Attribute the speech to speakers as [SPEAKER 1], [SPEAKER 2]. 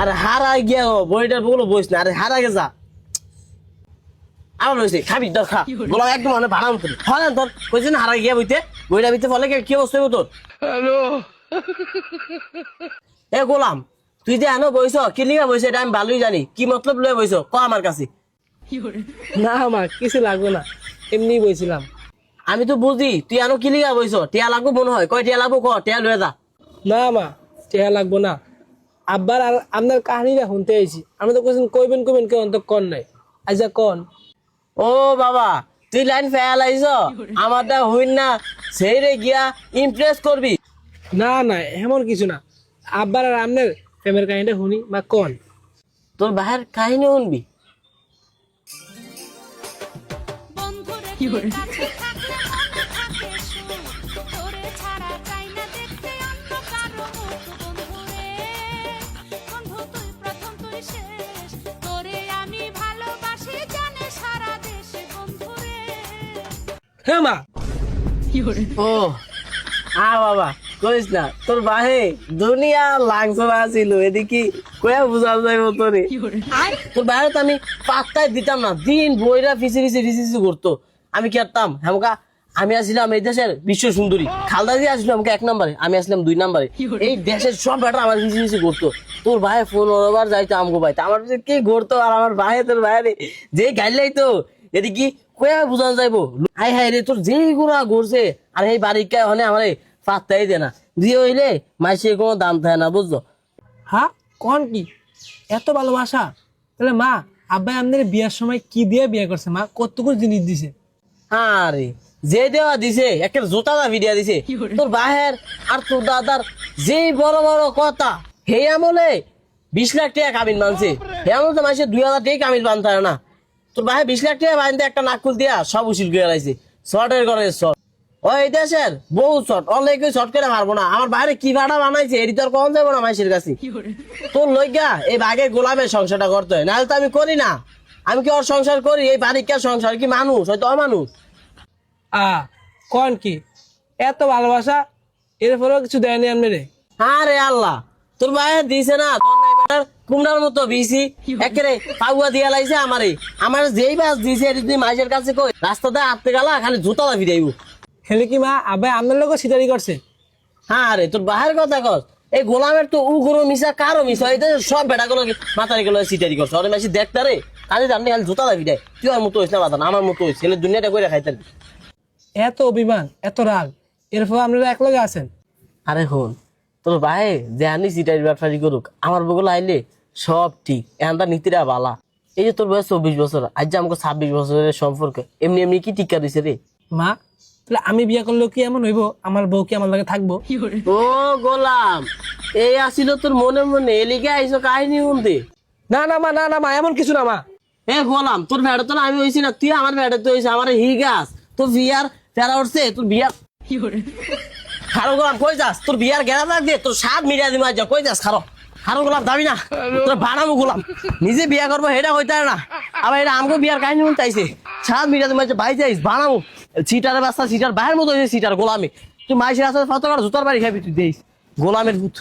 [SPEAKER 1] আরে হারা গিয়া বইটার বগুলো বইস না, আরে হারা গে যা আমার বলছি খাবি তোর খা গোলাম একদম মানে বানাম করি ফলে তোর কইছি না হারা গিয়া বইতে বইটা বিতে ফলে কি অবস্থা হইব তোর? হ্যালো এ গোলাম, তুই যে আনো বইছ কি লিগা বইছ এটা আমি ভালোই জানি, কি মতলব লয়ে বইছ ক আমার কাছে।
[SPEAKER 2] না মা কিছু লাগবে না, এমনি বইছিলাম।
[SPEAKER 1] আমি তো বুঝি তুই আনো কি লিগা বইছ, টিয়া লাগবো মনে হয়, কয় টিয়া লাগবো ক টিয়া লয়ে যা।
[SPEAKER 2] না মা টেহা লাগবো না, আব্বার আর আপনার কাহিনীটা শুনতে আইছি, আমি তো কোথাও কইবেন কেউ অন্ত কন নাই, আচ্ছা কন।
[SPEAKER 1] ও বাবা তুই লাইন ফেয়াল আইছ আমারটা হইন না সেই রে গিয়া ইমপ্রেস করবি।
[SPEAKER 2] না না এমন কিছু না, আব্বার আর আপনার প্রেমের কাহিনীটা শুনি মা কন।
[SPEAKER 1] তোর বাহের কাহিনী শুনবি?
[SPEAKER 2] হ্যাঁ মা।
[SPEAKER 1] ও আ বাবা কইস না, তোর বাহে দুনিয়া লাংসরা ছিল এদিকে কয়া বুঝা যাইব তোরে। তোর বাহে তো আমি পাত্তাই দিতাম না, দিন বইরা ফিসি করতো, আমি কি করতাম হেমকা, আমি আসলাম এই দেশের বিশ্ব সুন্দরী, খালদা দিয়ে আসলো আমাকে 1 নম্বরে, আমি আসলাম 2 নম্বরে, এই দেশের সব ব্যাটা আমার ফিসি করতো। তোর ভাই ফোন ওরবার যাইতো আমগো ভাই, আমার কি ঘুরতো আর আমার ভাই তোর ভাইরে যে গাইলাই তো এদিকে কয়া বুঝা যাইব। হাই হাই রে তোর যেই গুণা ঘুরছে আর এই বাড়িকে হলে আমার পাত্তাই দে না, দিয়ে হইলে মাইসের কোনো দাম থাকে না বুঝছো।
[SPEAKER 2] হ্যাঁ কন কি এত ভালোবাসা? তাহলে মা আব্বাই আপনার বিয়ার সময় কি দিয়ে বিয়ে করছে মা, কতটুকু জিনিস দিছে?
[SPEAKER 1] আরে যে দেওয়া দিছে একটা জোতা দাবি দিয়া দিছে তোর বাহের আর তোর দাদার যেই বড় বড় কথা, হে আমলে 20 লাখ টাকা কামিল মানছে, হে আমলে তো মাসে 2000 টাকা কামিল বানতে হয় না। তোর বাহে 20 লাখ টাকা বানতে একটা নাকুল দিয়া সব উচিত করে লাইছে, শর্টের করে শর্ট ওই দেশের বহু শর্ট অনলাইন কেউ শর্ট করে পারবো না। আমার বাইরে কি ভাড়া বানাইছে এটি তো আর কম যাবো না মাসের কাছে। তোর লইগা এই বাঘের গোলামের সংসারটা করতে হয়, নাহলে তো আমি করি না। আমি কি ওর সংসার করি? এই বাড়ির কে সংসার কি মানুষ হয়তো অমানুষ?
[SPEAKER 2] কন কি এত ভালোবাসা এরপরেও কিছু দেয়নি আপনি রে?
[SPEAKER 1] আরে আল্লাহ তোর ভাই দিছে না কুমড়ার মতো বিসি একেরে পাউয়া দিয়া লাইছে আমারে, আমার যেই বাস দিছে এটি তুই মাইসের কাছে কই রাস্তাতে আটতে গেলা খালি জুতা দাবি দেবো।
[SPEAKER 2] হেলে কি মা আব্বাই আপনার লোক সিটারি করছে?
[SPEAKER 1] হ্যাঁ রে তোর বাহের কথা কস, এই গোলামের তো উগুরো মিশা কারো মিশা এই সব বেটা গুলো মাথারি গুলো সিটারি করছে, ওরে মেশি দেখতে রে কাজে জানলে খালি জুতা দাবি দেয়। তুই আর মতো হইস না বাদান, আমার মতো হইস ছেলে দুনিয়াটা করে খাইতে।
[SPEAKER 2] এত অভিমান এত রাগ এরপর আপনারা এক লগে আছেন?
[SPEAKER 1] আরে হন তোর ভাই যে আনি সিটারি ব্যবসায়ী করুক, আমার বগুলো আইলে সব ঠিক, এখানটা নীতিরা বালা। এই যে তোর বয়স 24 বছর, আজ যে আমাকে 26 বছরের সম্পর্কে এমনি এমনি কি টিকা দিছে রে?
[SPEAKER 2] মা তাহলে আমি বিয়ে করলেও কি এমন হইব আমার বউ কি আমার লগে থাকবো?
[SPEAKER 1] ও গোলাম এই আসিল তোর মনে মনে এলিগে আইসো কাহিনী শুনতে?
[SPEAKER 2] না না মা, না না মা এমন কিছু না মা।
[SPEAKER 1] এ গোলাম তোর ভেড়া তো না আমি হইছি না, তুই আমার ভেড়া তো হইছে, আমার হি গাছ তোর বিয়ার ফেরা উঠছে, তোর বিয়ার খারো গোলাম কই যাস? তোর বিয়ার গেরা দাগ দিয়ে তোর স্বাদ মিডিয়া দিমা যা, কই যাস খারো খারো গোলাম যাবি না, তোর বানামো গোলাম নিজে বিয়া করবো এটা হইতে না, আবার এটা আমাকে বিয়ার কাহিনী শুনতে আইছে, স্বাদ মিডিয়া দিমা ভাই যাইস বানামো সিটারের বাচ্চা সিটার বাইরের মতো হয়েছে সিটার গোলামে, তুই মাইসের আসলে ফটো জুতার বাড়ি খাবি তুই দেইস গোলামের ভূত।